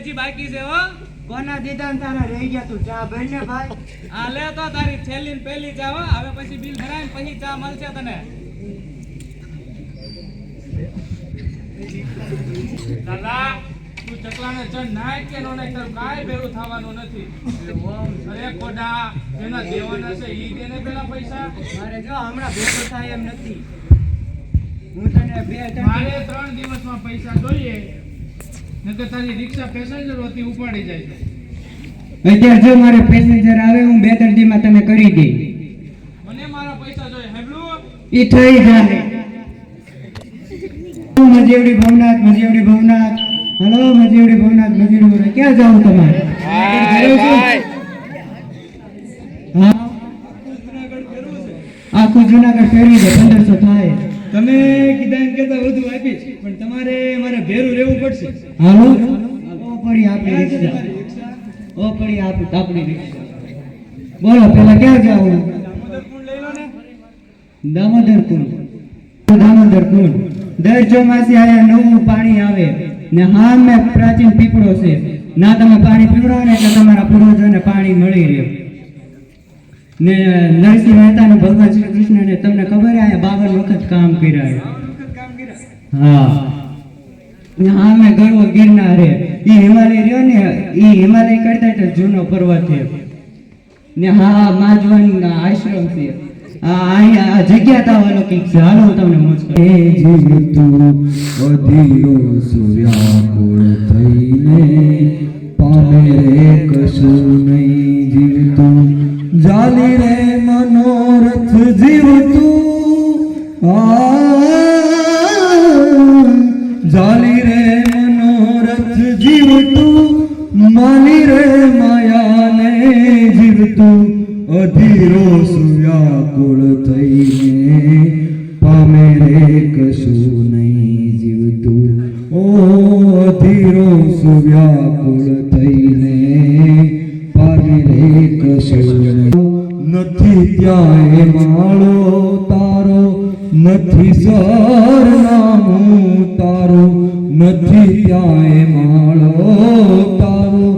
હજી બાકી છે હો. કોના દીધા ને તારા રહી ગયા તું ચા ભર ને ભાઈ. આ લે તો તારી છેલ્લી ને પહેલી ચા હો. હવે પછી બિલ ભરાય પછી ચા મળશે તને. દાદા તું ચકલાને ચણ નાય કે નો નાય તારું કાઈ ભેરું થવાનું નથી. અરે કોડા એના દેવાના છે ઈ દેને પેલા પૈસા. મારે જો હમણાં ભેગું થાય એમ નથી. હું તને મારે 3 દિવસમાં પૈસા જોઈએ નકર તારી રિક્ષા પેસેન્જર હોતી ઉપાડી જાય છે. અત્યારે જો મારે પેસેન્જર આવે હું 2-3 દીમાં તમે કરી દે. મને મારા પૈસા જોઈએ હેબલું ઈ થઈ જાય. મજેવડી ભવનાથ હલો મજેવડી ભવનાથ ક્યાં જાવ તમારે? આખું જુનાગઢ ફેરવી દે 1500 થાય. તમે કીધા એમ કરતા વધુ આપીશ પણ તમારે મારે ભેરું રહેવું પડશે. હાલો ઓ પડી આપણી રિક્ષા. આપણી રિક્ષા. બોલો પેલા ક્યાં જાવું? દામોદર કુંડ. દર ચોમાસે આયા નવું પાણી આવે ને હા મેં પ્રાચીન પીપળો છે ના તમે પાણી પીવડાવો ને એટલે તમારા પૂર્વજોને પાણી મળી રહે. ને નરસિંહ મહેતા ભગવાન શ્રી કૃષ્ણ ને તમને ખબર છે 52 વખત કામ કર્યા. હા હા મેં ગરવો ગિરનાર ઈ હિમાલય રહ્યો ને ઈ હિમાલય કરતા તો જૂનો પર્વત છે ને હા માજવન આશ્રમ છે. આ જગ્યા તાવલો કઈક છે. હાલો હું તમને મોજ કરું. જીવતું અધીરો સૂર્યાકુળ થઈને પામે રે કશું નહીં જીવતું જાલી રે મનોરથ જીવતું જાલી રે મનોરથ જીવતું માલી રે માયાને જીવતું અધીરો સૂર્યાકુળ થઈને પામે રે કશું નહીં જીવતું. ઓ અધીરો સૂર્યાકુળ થઈને પામે રે કશું નથી ત્યાં એ માળો તારો નથી સરનામું તારું નથી ત્યાં એ માળો તારો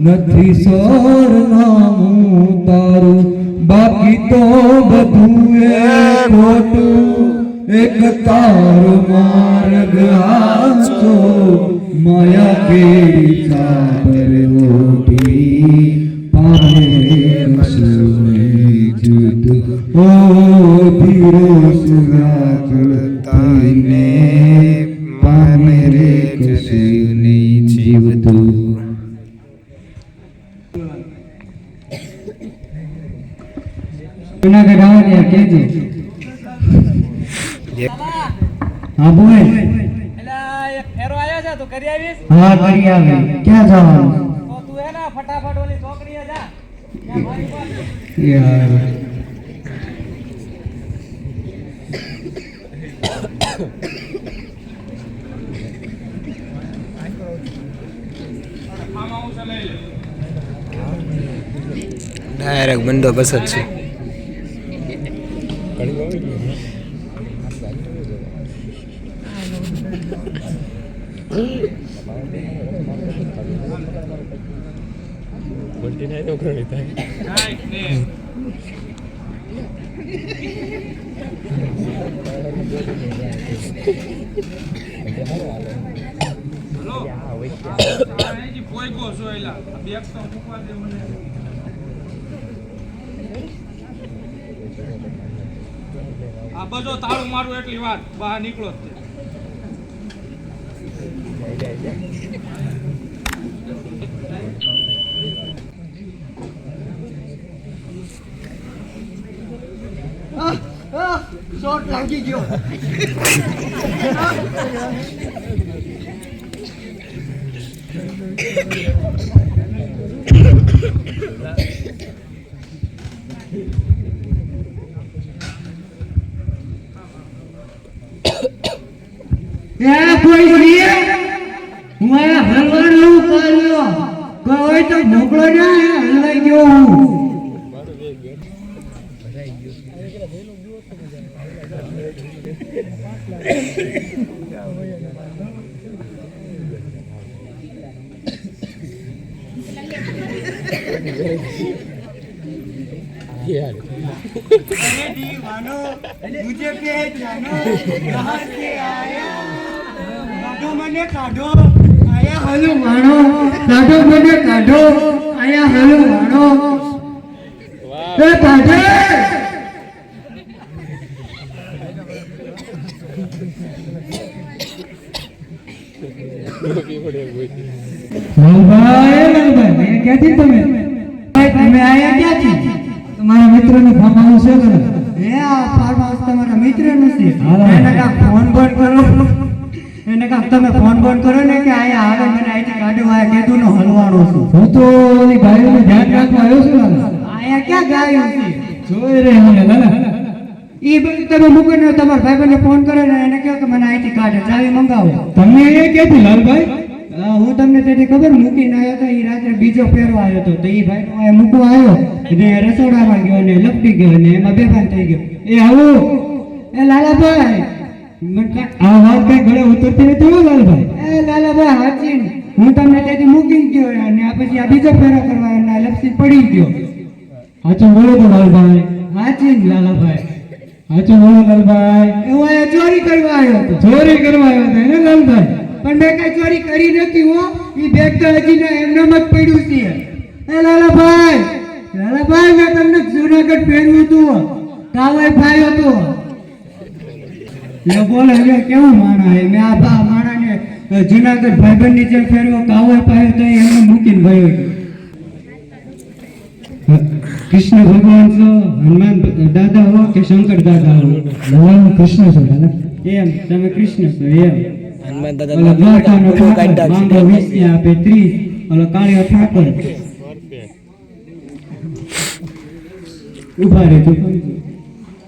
નથી સરનામું તારું બાકી તો બધું એ ખોટું એક તારો માર્ગ આછો માયા કેરી ચાદર ઓઢી પામે કશું જુદું ઓ ધીરો સુરાકળ થઈને પામે રે કશું નહીં જીવતું. જુનાગઢ આવો ત્યાં કેજો. હા બોલ. એલા એક ફેરો આયો છે તું કરી આવીશ? હા કરી આવે. ક્યાં જવાનું? તો તું હે ને ફટાફટ ઓલી ચોકડીએ જા. ત્યાં મારી પાસે યાર ડાયરેક્ટ બંદોબસ્ત જ છે. આ બધો તાળું મારું એટલી વાત બહાર નીકળો જ શોટ લાગી ગયો. કોઈ હું હલવાનું કર્યો કોઈ તો મોકલો ને હલવાઈ ગયો હું. मुझे पहचानो कहां से आया काढो મને કાઢો આયા હાલો માણો કાઢો મને કાઢો આયા હાલો માણો એ કાઢે લાલભાઈ મેં ક્યાંથી તમે આયા ક્યાંથી તમારા મિત્રનું ફોન હાઉસ છે ને હે આ ફાર્મ હાઉસ તમારા મિત્રનું છે એને કા ફોન બંધ કરો એને કા તમે ફોન બંધ કરો ને કે આયા આવે મને અહીંથી કાઢો આયા કેદુનો હલવાણો છું હું તો ઓલી ગાયોનું ધ્યાન રાખવા આવ્યો છું આયા ક્યાં ગાયો છે જોઈ રે મને લાલા ઈ બધું તમે મૂકો ને તમારા ભાઈબંધને ફોન કરે ને એને કહો કે મને અહીંથી કાઢે ચાવી મંગાવો તમને એ ક્યાંથી લાલભાઈ હું તમને તેથી ખબર મૂકીને આવ્યો તો ઈ રાત્રે બીજો ફેરો આવ્યો તો ઈ ભાઈ નો મૂકવા આવ્યો ને રસોડામાં ગયો ને લપટી ગયો ને એમાં બેભાન થઈ ગયો એ આવું એ લાલાભાઈ આ વાત કઈ ગળે ઉતરતી નથી હો લાલભાઈ એ લાલાભાઈ હાચી હું તમને તેથી મૂકી ગયો અને આ પછી આ બીજો ફેરો કરવા અને લપસી પડી ગયો હાચું બોલો તો લાલભાઈ હાચી લાલાભાઈ હાચું બોલો લાલભાઈ હું આ ચોરી કરવા આવ્યો હતો ચોરી કરવા આવ્યો હતો ને લાલભાઈ પણ મેં કઈ ચોરી કરી નથી હો ઈ બેગ તો હજી ને એમનેમ જ પડ્યું છે એ લાલાભાઈ મેં તમને જૂનાગઢ ફેરવ્યું હતું કાવાય ફાયો હતો લે બોલે લે કેવું માણા હે મેં આ માણાને જૂનાગઢ ભાઈબંધની જેમ ફેરવો કાવાય ફાયો તો એમને મૂકીને ગયો કૃષ્ણ ભગવાન છો હનુમાન દાદા હો કે શંકર દાદા હો ભગવાન કૃષ્ણ છો દાદા એમ તમે કૃષ્ણ છો એમ હનુમાન દાદા ઓલો દ્વારકાનો ઠાકર માંગો 20 ની આપે 30 ઓલો કાળિયો ઠાકર ઉભા રે તું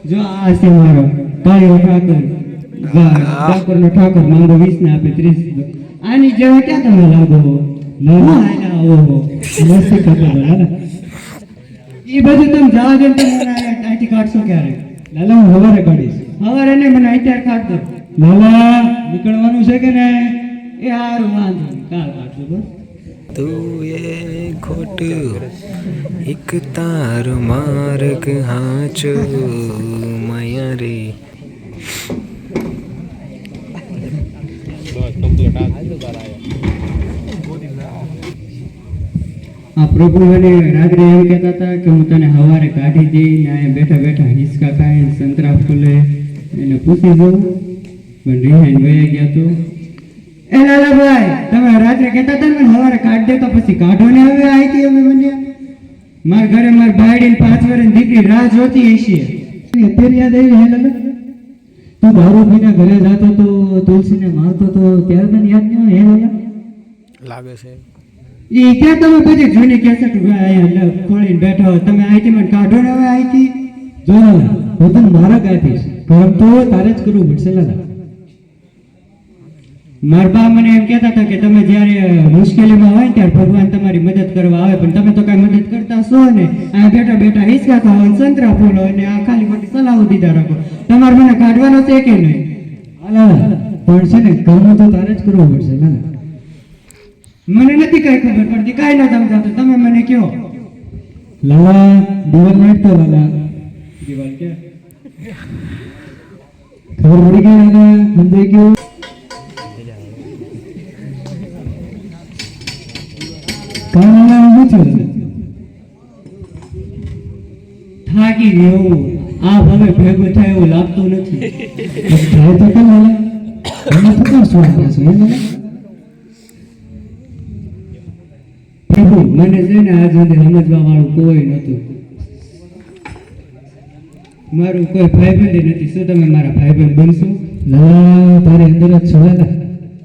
જો આ છે મારો કાળિયો ઠાકર ઠાકરનો ઠાકર માંગો 20 ને આપે 30 આની જેવો ક્યાં તમે લાગો હું આના આવો મસ્તી કરતો લાલા ઈ બધું તમે જવા દે તો મને અહીંથી કાઢશો ક્યારે લાલા હું હવારે કાઢીશ હવારે ને મને અત્યારે કાઢ દો લાલા નીકળવાનું છે કે ને એ હારું વાંધો કાલ કાઢજો બસ તું એ ખોટ એક તાર માર્ગ હાચો માયા રે આ પ્રભુ મને રાત્રે એમ કહેતા હતા કે હું તને હવારે કાઢી દઈ ને અહીંયા બેઠા બેઠા હિંચકા ખાઈને સંતરા ફૂલે એને પૂછી જોઉં પણ રિહાઈને વયા ગયા તો એ લાલાભાઈ તમે રાત્રે કહેતા હતા ને હવારે કાઢી દે તો પછી કાઢો ને હવે આઈતી અમે મને મારા ઘરે મારી બાયડી 5 વર્ષની દીકરી રાહ જોતી હશે અત્યારે યાદ આવી હે લાલા તું દારૂ પીને ઘરે જતો તો તુલસીને મારતો તો ત્યારે મને યાદ ન હે લાલા લાગે છે ઈ ક્યાં તમે બધી જૂની કેસેટ ખોલીને બેઠા હો તમે આઈટી મને કાઢો ને હવે આઈટી જો લાલા હું તને મારા કાઢીશ કામ તો તારે જ કરવું પડશે લાલા મારા બા મને એમ કહેતા હતા કે તમે જ્યારે મુશ્કેલીમાં હોય ત્યારે ભગવાન તમારી મદદ કરવા આવે પણ તમે તો કઈ મદદ કરતા છો ને આ બેઠા બેઠા હિંચકા ખાઓ સંતરા ફોલો અને આ ખાલી ખોટી સલાહ દીધા રાખો તમારે મને કાઢવાનો છે કે નહીં લાલા પણ છે ને કામ તો તારે જ કરવું પડશે લાલા મને નથી કઈ ખબર પડતી કાઈ ના સમજાતો તમે મને કહો લાલા દિવાલ નાખતો લાલા દિવાલ ક્યાં ખબર પડી ગઈ લાલા સમજાઈ ગયું કાલા હું છું થાકી ગયો આ હવે ભેગું થાય એવું લાગતું નથી થાય તો કેમ લાલા મને તો શું આપે છે લાલા પ્રભુ મને છે ને આજ સુધી સમજવા વાળું કોઈ નતું મારું કોઈ ભાઈબંધ નથી શું તમે મારા ભાઈબંધ બનશો લાલા તારે અંદર જ છો લાલા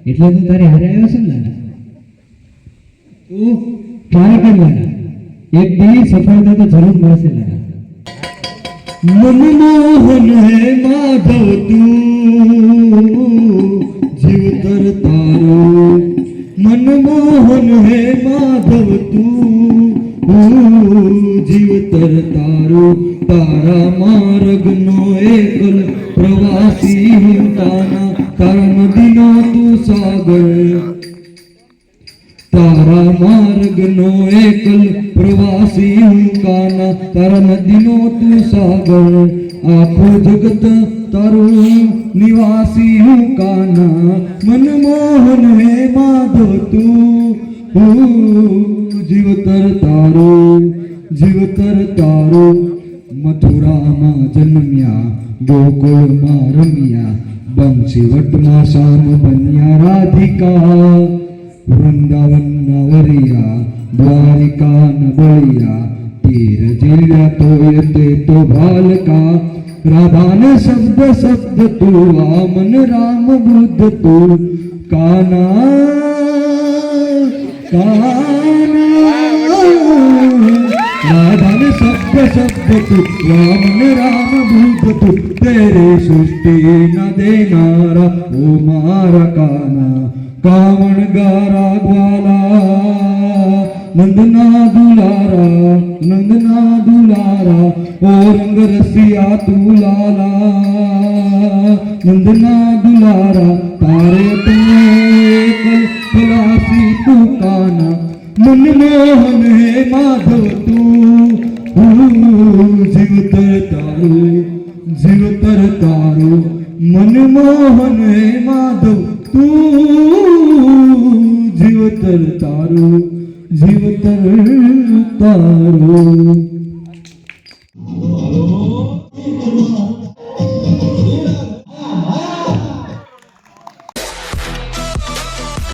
એટલે તું તારે હારે આવ્યો છે ને લાલા તું ટ્રાય કર લાલા એક દી સફળતા તો જરૂર મળશે લાલા મનમોહન હે માધવ તું જીવતર તારું મનમોહન હે માધવ તું જીવતર તારું તારા માર્ગનો એકલ પ્રવાસી હું તારા નદીનો તું સાગર તારા માર્ગનો એકલ પ્રવાસી હું કાના તારા નદીનો તું સાગર આખો જગત તારું નિવાસી હું કાના મનમોહન હે માધવ તું જીવતર તારો મથુરામાં જન્મ્યા ગોકુળમાં રમ્યા બંસીવટમાં શામ બન્યા રાધિકા વૃંદાવનના વરિયા દ્વારિકા ન બળિયા તીર જીલ્યા તોય તે તો બાલકા રાધાને શબ્દ તું વામન રામ બુદ્ધ તું કાના राधाने शब्द तू वामन राम भूत तू तेरे सृष्टि न देनारा ओ मारा काना कावण गारा ग्वाला नंदना दुलारा ओ रंग रसिया तू लाला नंदना दुलारा तारे कल खलासी तू काना मनमोहन हे माधव તું જીવતર તારો મનમોહન હે માધવ તું જીવતર તારો